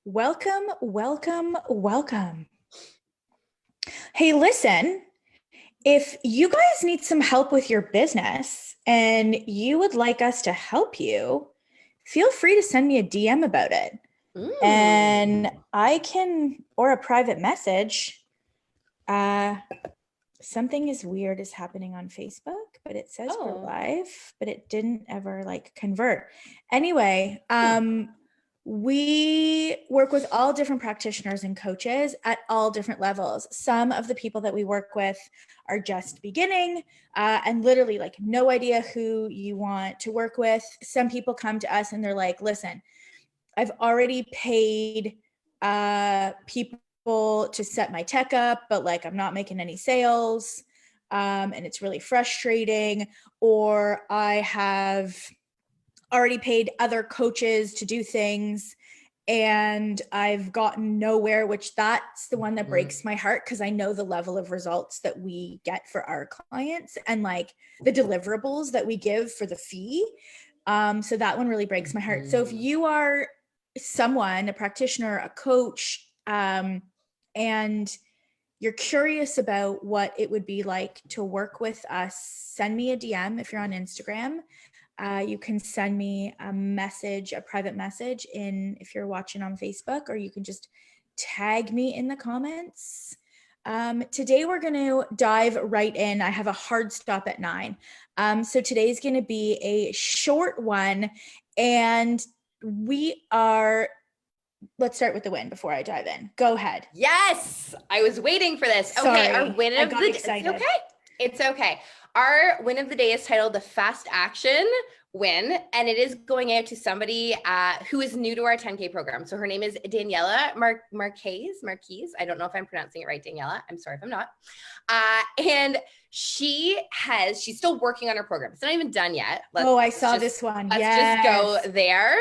Welcome, welcome, welcome. Hey, listen, if you guys need some help with your business and you would like us to help you, feel free to send me a DM about it. And I can, or a private message. Something is weird is happening on Facebook, but it says we're live, but it didn't ever convert. Anyway, we work with all different practitioners and coaches at all different levels. Some of the people that we work with are just beginning and literally no idea who you want to work with. Some people come to us and they're like, listen, I've already paid people to set my tech up, but I'm not making any sales. And it's really frustrating. Or I have already paid other coaches to do things and I've gotten nowhere, which that's the one that breaks my heart because I know the level of results that we get for our clients and the deliverables that we give for the fee. So that one really breaks my heart. So if you are someone, a practitioner, a coach, and you're curious about what it would be like to work with us, send me a DM if you're on Instagram. You can send me a message, a private message if you're watching on Facebook, or you can just tag me in the comments. Today we're going to dive right in. I have a hard stop at 9. So today's going to be a short one, and let's start with the win before I dive in. Go ahead. Yes, I was waiting for this. Sorry, okay, our win of the day. It's okay. Our win of the day is titled the Fast Action Win, and it is going out to somebody who is new to our 10K program. So her name is Daniela Marquez. I don't know if I'm pronouncing it right, Daniela. I'm sorry if I'm not. And she's still working on her program. It's not even done yet. I saw this one. Let's just go there.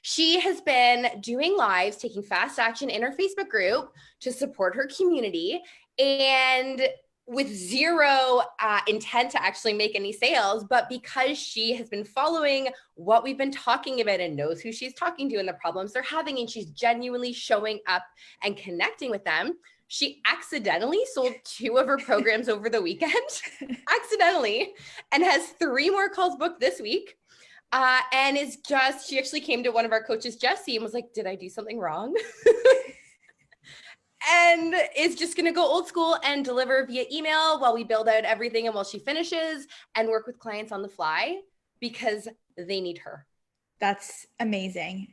She has been doing lives, taking fast action in her Facebook group to support her community, and with zero intent to actually make any sales, but because she has been following what we've been talking about and knows who she's talking to and the problems they're having, and she's genuinely showing up and connecting with them, she accidentally sold 2 of her programs over the weekend, accidentally, and has 3 more calls booked this week. And she actually came to one of our coaches, Jesse, and was like, did I do something wrong? And is just going to go old school and deliver via email while we build out everything and while she finishes, and work with clients on the fly because they need her. That's amazing.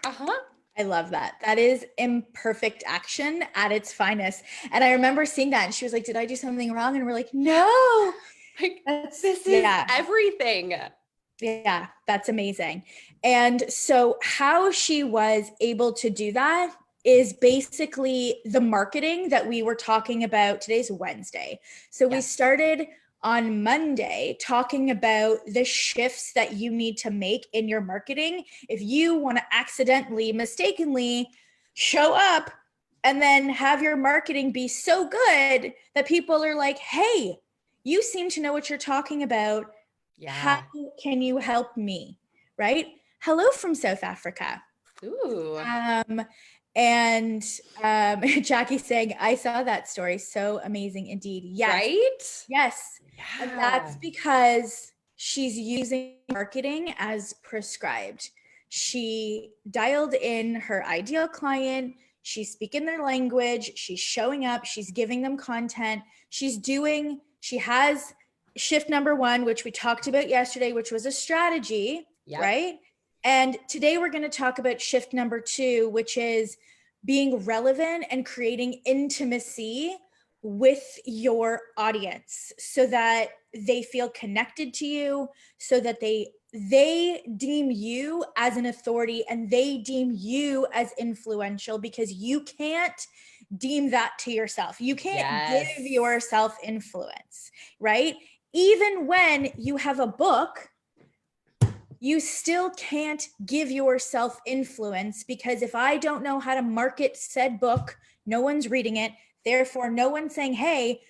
I love that. That is imperfect action at its finest. And I remember seeing that and she was like, did I do something wrong? And we're like, no, this is everything. Yeah, that's amazing. And so how she was able to do that is basically the marketing that we were talking about. Today's Wednesday. So we started on Monday talking about the shifts that you need to make in your marketing if you want to accidentally, mistakenly show up and then have your marketing be so good that people are like, hey, you seem to know what you're talking about. Yeah. How can you help me? Right? Hello from South Africa. Ooh. And Jackie's saying, I saw that story. So amazing indeed. Yes. Right? Yes. Yeah. And that's because she's using marketing as prescribed. She dialed in her ideal client. She's speaking their language. She's showing up. She's giving them content. She has shift number 1, which we talked about yesterday, which was a strategy, right? And today we're going to talk about shift number 2, which is being relevant and creating intimacy with your audience so that they feel connected to you, so that they deem you as an authority and they deem you as influential, because you can't deem that to yourself. You can't give yourself influence, right? Even when you have a book, you still can't give yourself influence, because if I don't know how to market said book, no one's reading it. Therefore, no one's saying, hey,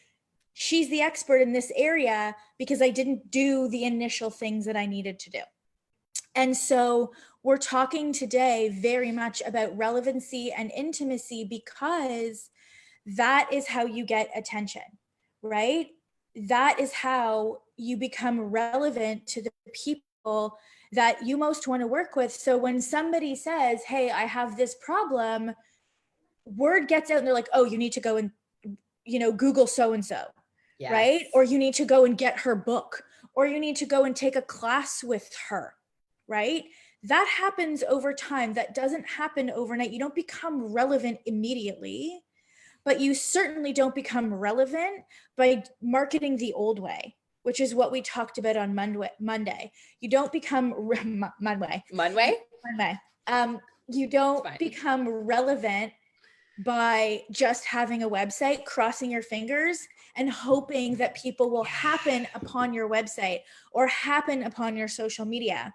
she's the expert in this area, because I didn't do the initial things that I needed to do. And so we're talking today very much about relevancy and intimacy because that is how you get attention, right? That is how you become relevant to the people that you most want to work with. So when somebody says, hey, I have this problem, word gets out and they're like, oh, you need to go and, Google so-and-so, right? Or you need to go and get her book, or you need to go and take a class with her, right? That happens over time. That doesn't happen overnight. You don't become relevant immediately, but you certainly don't become relevant by marketing the old way, which is what we talked about on Monday. You don't become Monday. You don't become relevant by just having a website, crossing your fingers and hoping that people will happen upon your website or happen upon your social media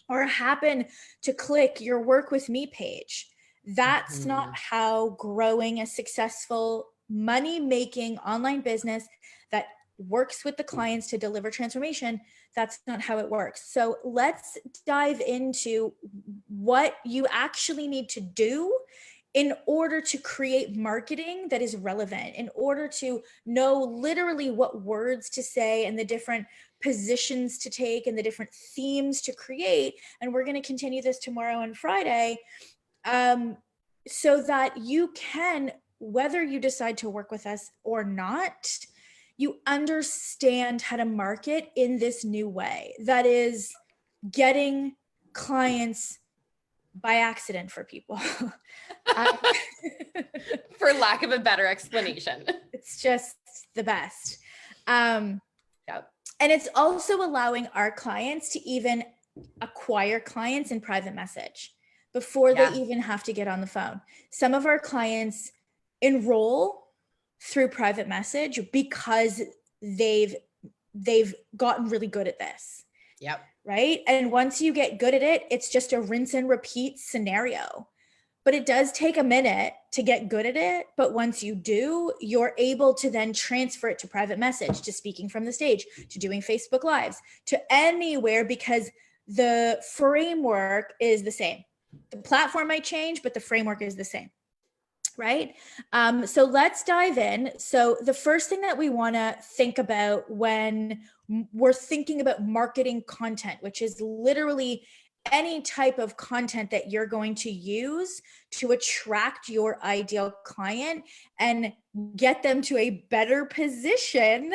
or happen to click your work with me page. That's not how growing a successful money-making online business that works with the clients to deliver transformation, that's not how it works. So let's dive into what you actually need to do in order to create marketing that is relevant, in order to know literally what words to say and the different positions to take and the different themes to create. And we're going to continue this tomorrow and Friday, so that you can, whether you decide to work with us or not, you understand how to market in this new way that is getting clients by accident for people. For lack of a better explanation. It's just the best. And it's also allowing our clients to even acquire clients in private message before they even have to get on the phone. Some of our clients enroll through private message because they've gotten really good at this. Yep. Right? And once you get good at it, it's just a rinse and repeat scenario. But it does take a minute to get good at it. But once you do, you're able to then transfer it to private message, to speaking from the stage, to doing Facebook Lives, to anywhere, because the framework is the same. The platform might change, but the framework is the same. Right? So let's dive in. So the first thing that we want to think about when we're thinking about marketing content, which is literally any type of content that you're going to use to attract your ideal client and get them to a better position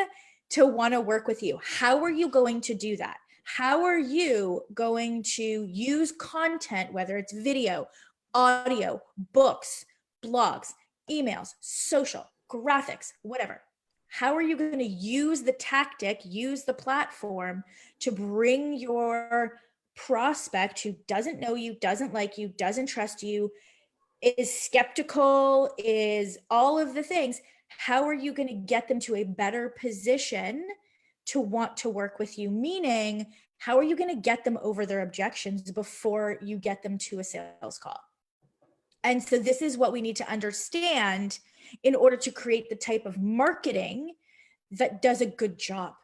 to want to work with you. How are you going to do that? How are you going to use content, whether it's video, audio, books, blogs, emails, social, graphics, whatever? How are you going to use the tactic, use the platform to bring your prospect who doesn't know you, doesn't like you, doesn't trust you, is skeptical, is all of the things? How are you going to get them to a better position to want to work with you? Meaning, how are you going to get them over their objections before you get them to a sales call? And so this is what we need to understand in order to create the type of marketing that does a good job,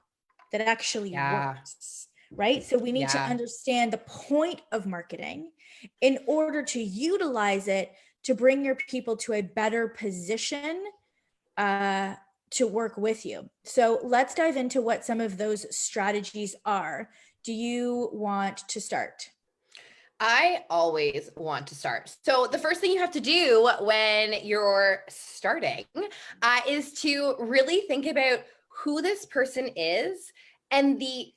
that actually works, right? So we need to understand the point of marketing in order to utilize it to bring your people to a better position to work with you. So let's dive into what some of those strategies are. Do you want to start? I always want to start. So the first thing you have to do when you're starting is to really think about who this person is and the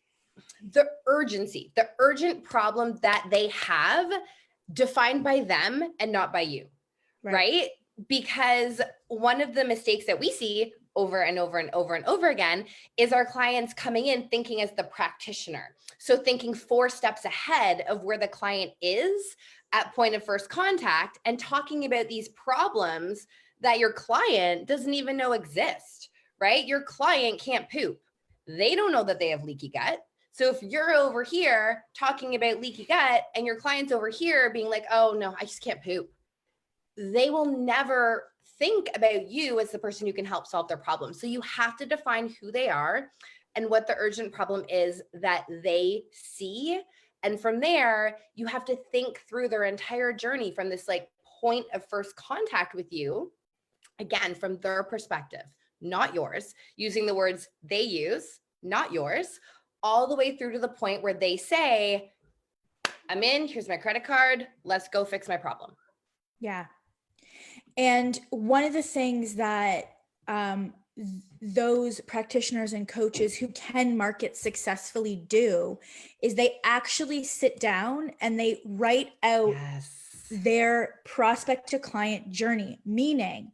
urgency, the urgent problem that they have, defined by them and not by you, right? Because one of the mistakes that we see over and over and over and over again is our clients coming in thinking as the practitioner. So thinking 4 steps ahead of where the client is at point of first contact and talking about these problems that your client doesn't even know exist, right? Your client can't poop. They don't know that they have leaky gut. So if you're over here talking about leaky gut and your client's over here being like, oh no, I just can't poop, they will never think about you as the person who can help solve their problem. So you have to define who they are and what the urgent problem is that they see And from there, you have to think through their entire journey from this like point of first contact with you, again, from their perspective, not yours, using the words they use, not yours, all the way through to the point where they say, I'm in, here's my credit card, let's go fix my problem. Yeah. And one of the things that those practitioners and coaches who can market successfully do is they actually sit down and they write out their prospect to client journey, meaning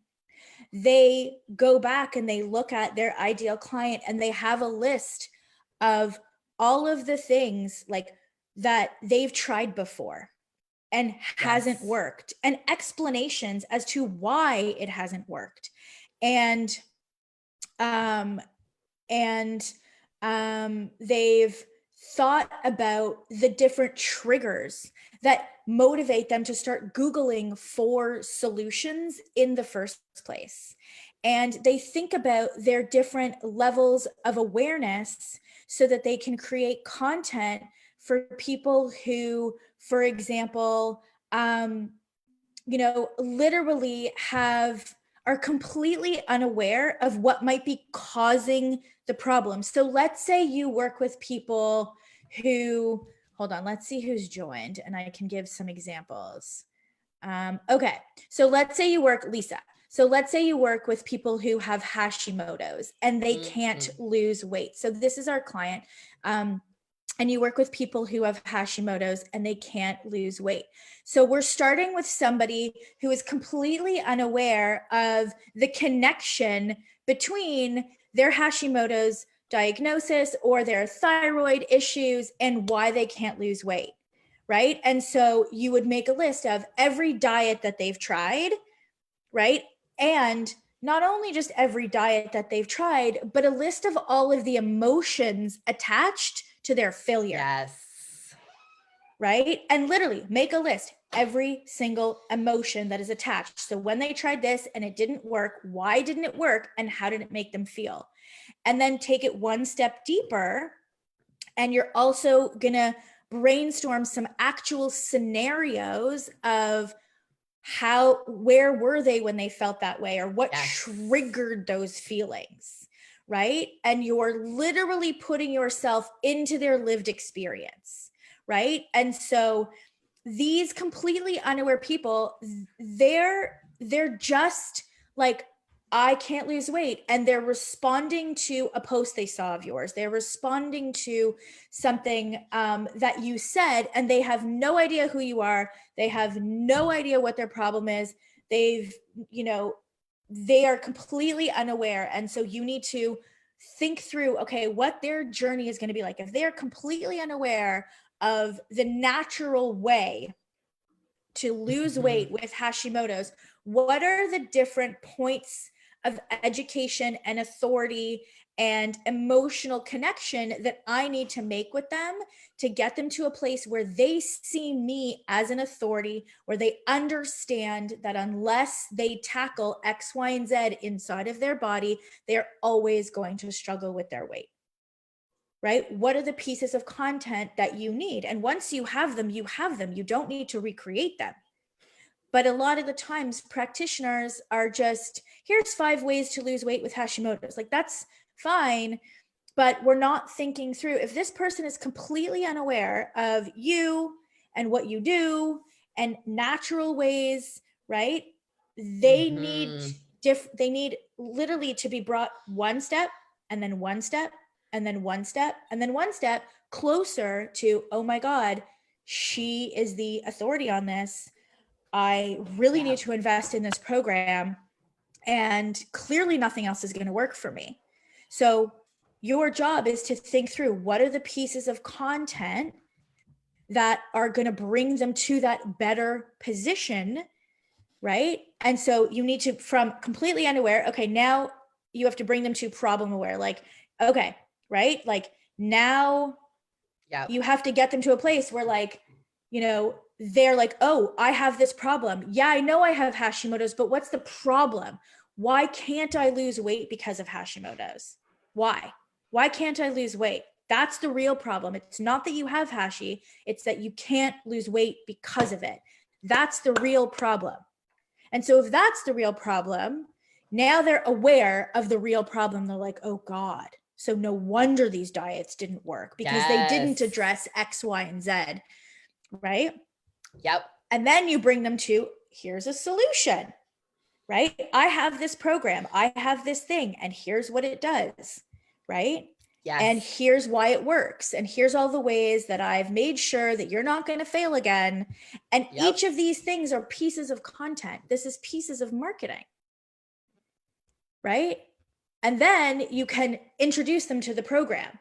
they go back and they look at their ideal client and they have a list of all of the things like that they've tried before and hasn't worked, and explanations as to why it hasn't worked. And they've thought about the different triggers that motivate them to start Googling for solutions in the first place. And they think about their different levels of awareness so that they can create content for people who, for example, literally are completely unaware of what might be causing the problem. So let's say you work with people who, hold on, let's see who's joined and I can give some examples. Okay, so let's say you work, Lisa. So let's say you work with people who have Hashimoto's and they can't lose weight. So this is our client. And you work with people who have Hashimoto's and they can't lose weight. So we're starting with somebody who is completely unaware of the connection between their Hashimoto's diagnosis or their thyroid issues and why they can't lose weight, right? And so you would make a list of every diet that they've tried, right? And not only just every diet that they've tried, but a list of all of the emotions attached to their failure. Yes. Right? And literally make a list, every single emotion that is attached. So when they tried this and it didn't work, why didn't it work? And how did it make them feel? And then take it one step deeper. And you're also going to brainstorm some actual scenarios of where were they when they felt that way, or what triggered those feelings. Right? And you're literally putting yourself into their lived experience, right? And so these completely unaware people, they're just like, I can't lose weight. And they're responding to a post they saw of yours. They're responding to something that you said, and they have no idea who you are. They have no idea what their problem is. They are completely unaware. And so you need to think through, okay, what their journey is going to be like. If they're completely unaware of the natural way to lose weight with Hashimoto's, what are the different points of education and authority and emotional connection that I need to make with them to get them to a place where they see me as an authority, where they understand that unless they tackle X, Y, and Z inside of their body, they're always going to struggle with their weight. Right? What are the pieces of content that you need? And once you have them, you have them. You don't need to recreate them. But a lot of the times practitioners are just, here's 5 ways to lose weight with Hashimoto's. Like, that's fine, but we're not thinking through, if this person is completely unaware of you and what you do and natural ways, right? They need literally to be brought one step and then one step and then one step and then one step closer to, oh my God, she is the authority on this. I really need to invest in this program, and clearly nothing else is going to work for me. So your job is to think through, what are the pieces of content that are going to bring them to that better position, right? And so you need to, from completely unaware, okay, now you have to bring them to problem aware. Like, okay, right? Like, now you have to get them to a place where, like, they're like, oh, I have this problem. Yeah, I know I have Hashimoto's, but what's the problem? Why can't I lose weight because of Hashimoto's? Why can't I lose weight? That's the real problem. It's not that you have Hashi, it's that you can't lose weight because of it. That's the real problem. And so if that's the real problem, now they're aware of the real problem. They're like, oh God. So no wonder these diets didn't work, because they didn't address X, Y, and Z, right? Yep. And then you bring them to, here's a solution, right? I have this program, I have this thing, and here's what it does, right? Yes. And here's why it works. And here's all the ways that I've made sure that you're not going to fail again. And each of these things are pieces of content. This is pieces of marketing, right? And then you can introduce them to the program.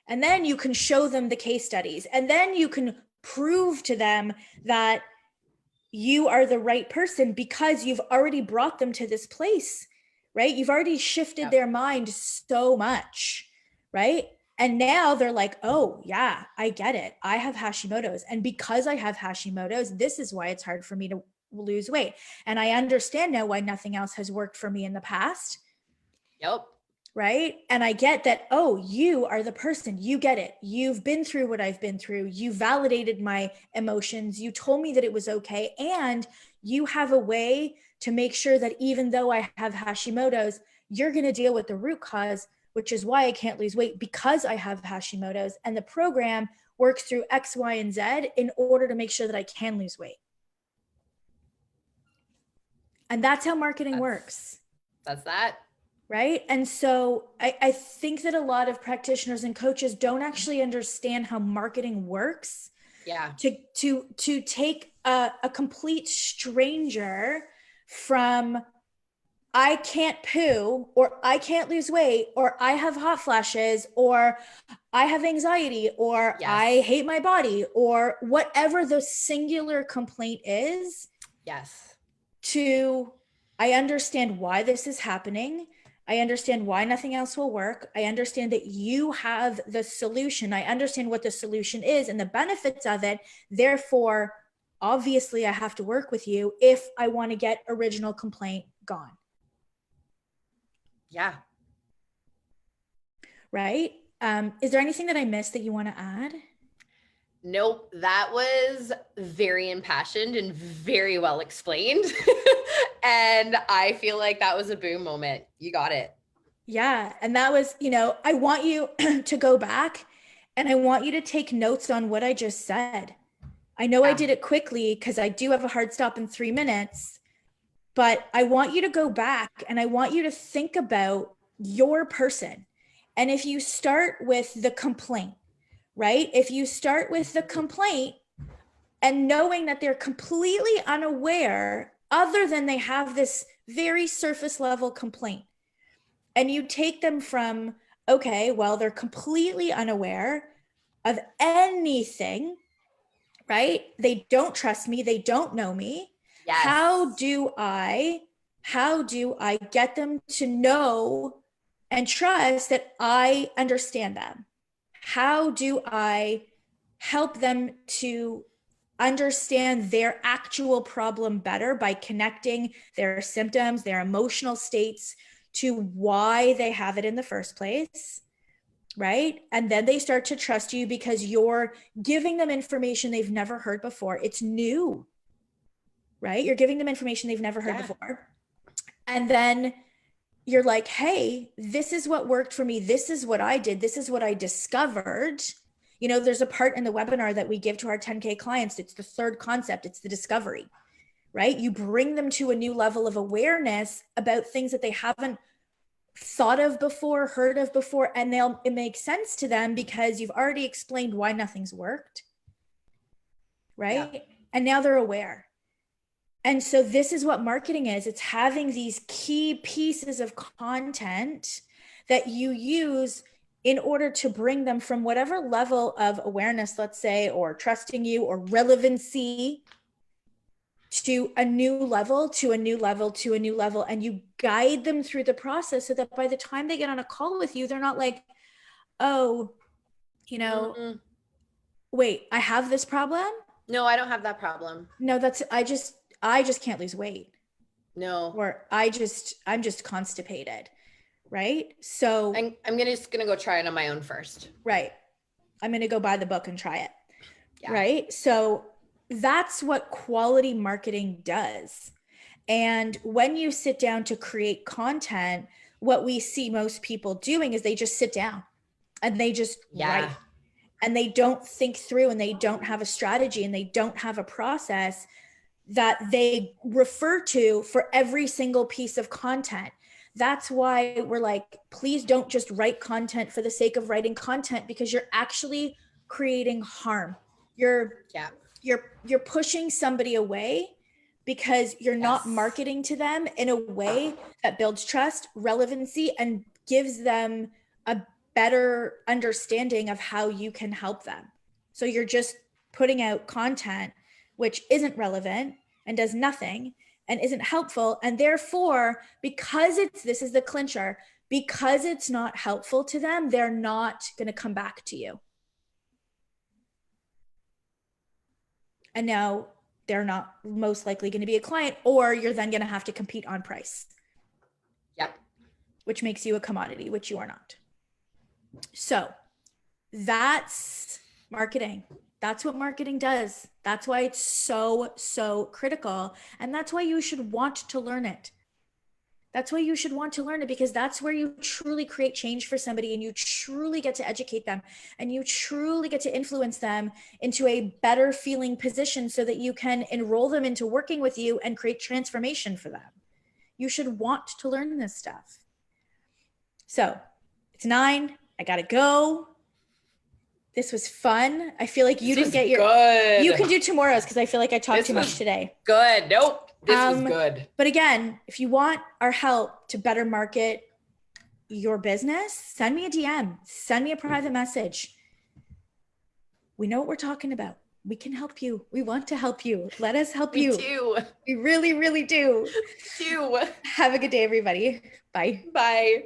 And then you can show them the case studies. And then you can prove to them that you are the right person because you've already brought them to this place, right? You've already shifted their mind so much, right? And now they're like, oh yeah, I get it. I have Hashimoto's. And because I have Hashimoto's, this is why it's hard for me to lose weight. And I understand now why nothing else has worked for me in the past. Yep. Right. And I get that, oh, you are the person, you get it. You've been through what I've been through. You validated my emotions. You told me that it was okay. And you have a way to make sure that even though I have Hashimoto's, you're going to deal with the root cause, which is why I can't lose weight, because I have Hashimoto's. And the program works through X, Y, and Z in order to make sure that I can lose weight. And that's how marketing works. That's that. Right. And so I think that a lot of practitioners and coaches don't actually understand how marketing works. Yeah. To take a complete stranger from I can't poo, or I can't lose weight, or I have hot flashes, or I have anxiety, or I hate my body, or whatever the singular complaint is. Yes. To, I understand why this is happening. I understand why nothing else will work. I understand that you have the solution. I understand what the solution is and the benefits of it. Therefore, obviously, I have to work with you if I want to get original complaint gone. Yeah. Right? Is there anything that I missed that you want to add? Nope. That was very impassioned and very well explained. And I feel like that was a boom moment. You got it. Yeah. And that was, I want you to go back and I want you to take notes on what I just said. I know I did it quickly because I do have a hard stop in 3 minutes, but I want you to go back and I want you to think about your person. And if you start with the complaint, right? If you start with the complaint and knowing that they're completely unaware, other than they have this very surface level complaint, and you take them from, okay, well, they're completely unaware of anything, right? They don't trust me. They don't know me. Yes. How do I get them to know and trust that I understand them? How do I help them to understand their actual problem better by connecting their symptoms, their emotional states to why they have it in the first place, right? And then they start to trust you because you're giving them information they've never heard before. It's new, right? You're giving them information they've never heard before. And then you're like, hey, this is what worked for me. This is what I did. This is what I discovered. There's a part in the webinar that we give to our 10K clients. It's the third concept. It's the discovery, right? You bring them to a new level of awareness about things that they haven't thought of before, heard of before, and it makes sense to them because you've already explained why nothing's worked, right? Yeah. And now they're aware. And so this is what marketing is. It's having these key pieces of content that you use in order to bring them from whatever level of awareness, let's say, or trusting you or relevancy to a new level, to a new level, to a new level. And you guide them through the process so that by the time they get on a call with you, they're not like, oh, wait, I have this problem. No, I don't have that problem. No, I just can't lose weight. No. Or I'm just constipated. Right. So I'm just going to go try it on my own first. Right. I'm going to go buy the book and try it. Yeah. Right? So that's what quality marketing does. And when you sit down to create content, what we see most people doing is they just sit down and they just write, and they don't think through, and they don't have a strategy, and they don't have a process that they refer to for every single piece of content. That's why we're like, please don't just write content for the sake of writing content, because you're actually creating harm. You're pushing somebody away because you're not marketing to them in a way that builds trust, relevancy, and gives them a better understanding of how you can help them. So you're just putting out content which isn't relevant and does nothing and isn't helpful. And therefore, because this is the clincher, because it's not helpful to them, they're not going to come back to you. And now they're not most likely going to be a client, or you're then going to have to compete on price. Yep. Which makes you a commodity, which you are not. So that's marketing. That's what marketing does. That's why it's so, so critical. And that's why you should want to learn it. That's why you should want to learn it, because that's where you truly create change for somebody, and you truly get to educate them, and you truly get to influence them into a better feeling position so that you can enroll them into working with you and create transformation for them. You should want to learn this stuff. So it's 9. I got to go. This was fun. I feel like you didn't get your, good. You can do tomorrow's because I feel like I talked too much today. Good. Nope. This was good. But again, if you want our help to better market your business, send me a DM, send me a private message. We know what we're talking about. We can help you. We want to help you. Let us help you. We do. We really, really do. Do. Have a good day, everybody. Bye. Bye.